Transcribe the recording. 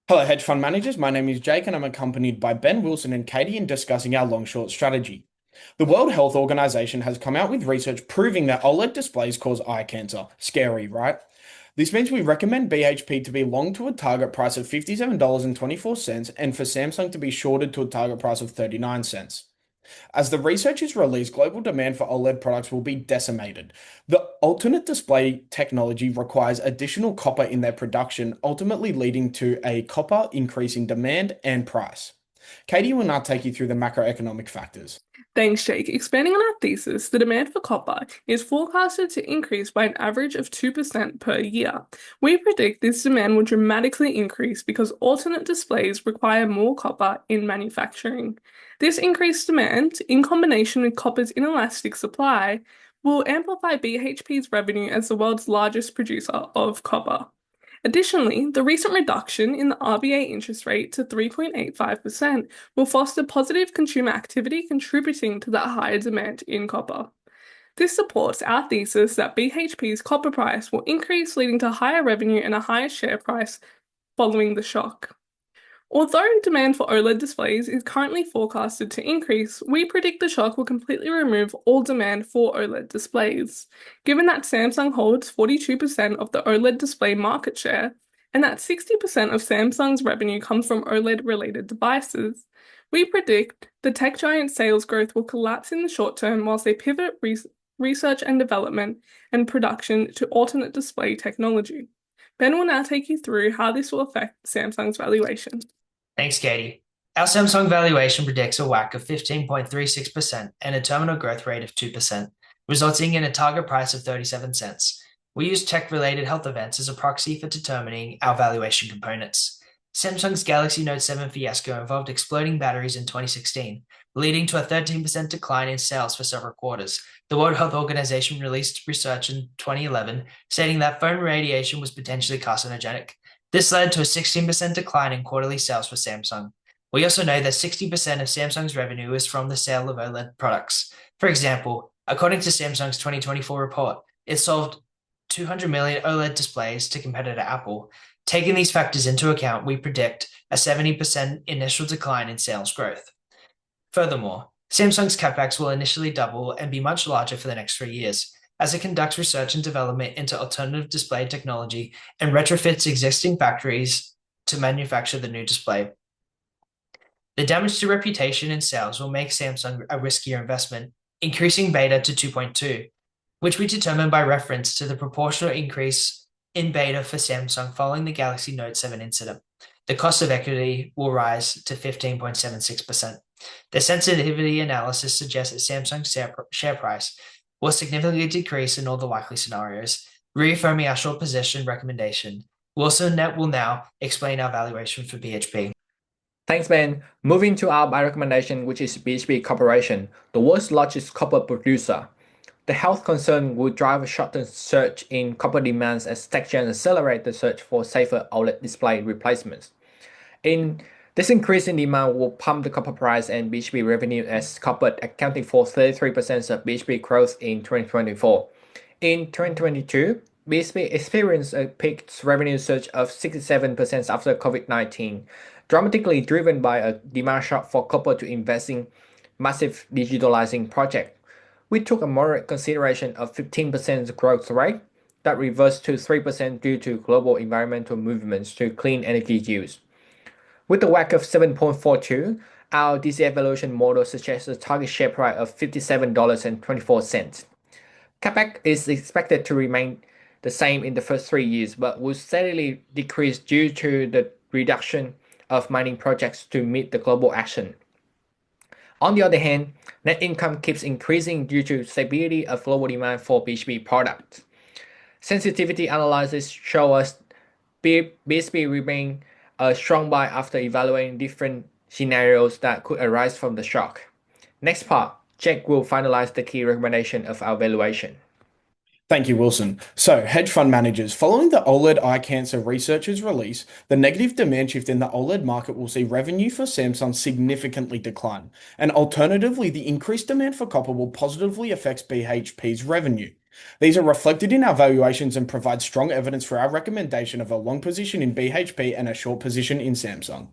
Hello, hedge fund managers. My name is Jake, and I'm accompanied by Ben Wilson and Katie in discussing our long short strategy. The World Health Organization has come out with research proving that OLED displays cause eye cancer. Scary, right? This means we recommend BHP to be long to a target price of $57.24 and for Samsung to be shorted to a target price of 39 cents. As the research is released, global demand for OLED products will be decimated. The alternate display technology requires additional copper in their production, ultimately leading to a copper increase in demand and price. Katie will now take you through the macroeconomic factors. Thanks, Jake. Expanding on our thesis, the demand for copper is forecasted to increase by an average of 2% per year. We predict this demand will dramatically increase because alternate displays require more copper in manufacturing. This increased demand, in combination with copper's inelastic supply, will amplify BHP's revenue as the world's largest producer of copper. Additionally, the recent reduction in the RBA interest rate to 3.85% will foster positive consumer activity, contributing to that higher demand in copper. This supports our thesis that BHP's copper price will increase, leading to higher revenue and a higher share price following the shock. Although demand for OLED displays is currently forecasted to increase, we predict the shock will completely remove all demand for OLED displays. Given that Samsung holds 42% of the OLED display market share, and that 60% of Samsung's revenue comes from OLED-related devices, we predict the tech giant sales growth will collapse in the short term whilst they pivot research and development and production to alternate display technology. Ben will now take you through how this will affect Samsung's valuation. Thanks, Katie. Our Samsung valuation predicts a WACC of 15.36% and a terminal growth rate of 2%, resulting in a target price of 37 cents. We use tech-related health events as a proxy for determining our valuation components. Samsung's Galaxy Note 7 fiasco involved exploding batteries in 2016, leading to a 13% decline in sales for several quarters. The World Health Organization released research in 2011 stating that phone radiation was potentially carcinogenic. This led to a 16% decline in quarterly sales for Samsung. We also know that 60% of Samsung's revenue is from the sale of OLED products. For example, according to Samsung's 2024 report, it sold 200 million OLED displays to competitor Apple. Taking these factors into account, we predict a 70% initial decline in sales growth. Furthermore, Samsung's capex will initially double and be much larger for the next 3 years, as it conducts research and development into alternative display technology and retrofits existing factories to manufacture the new display. The damage to reputation and sales will make Samsung a riskier investment, increasing beta to 2.2, which we determine by reference to the proportional increase in beta for Samsung following the Galaxy Note 7 incident. The cost of equity will rise to 15.76%. The sensitivity analysis suggests that Samsung's share price will significantly decrease in all the likely scenarios, reaffirming our short position recommendation. Wilson will now explain our valuation for BHP. Thanks, Ben. Moving to our buy recommendation, which is BHP Corporation, the world's largest copper producer. The health concern will drive a short-term surge in copper demands as tech giants accelerate the search for safer OLED display replacements. This increase in demand will pump the copper price and BHP revenue as copper accounting for 33% of BHP growth in 2024. In 2022, BHP experienced a peak revenue surge of 67% after COVID-19, dramatically driven by a demand shock for copper to invest in massive digitalizing projects. We took a moderate consideration of 15% growth rate that reversed to 3% due to global environmental movements to clean energy use. With a WACC of 7.42, our DC evaluation model suggests a target share price of $57.24. CapEx is expected to remain the same in the first 3 years, but will steadily decrease due to the reduction of mining projects to meet the global action. On the other hand, net income keeps increasing due to stability of global demand for BHP products. Sensitivity analysis show us BHP remain a strong buy after evaluating different scenarios that could arise from the shock. Next part, Jack will finalize the key recommendation of our valuation. Thank you, Wilson. So, hedge fund managers, following the OLED eye cancer researchers' release, the negative demand shift in the OLED market will see revenue for Samsung significantly decline. And alternatively, the increased demand for copper will positively affect BHP's revenue. These are reflected in our valuations and provide strong evidence for our recommendation of a long position in BHP and a short position in Samsung.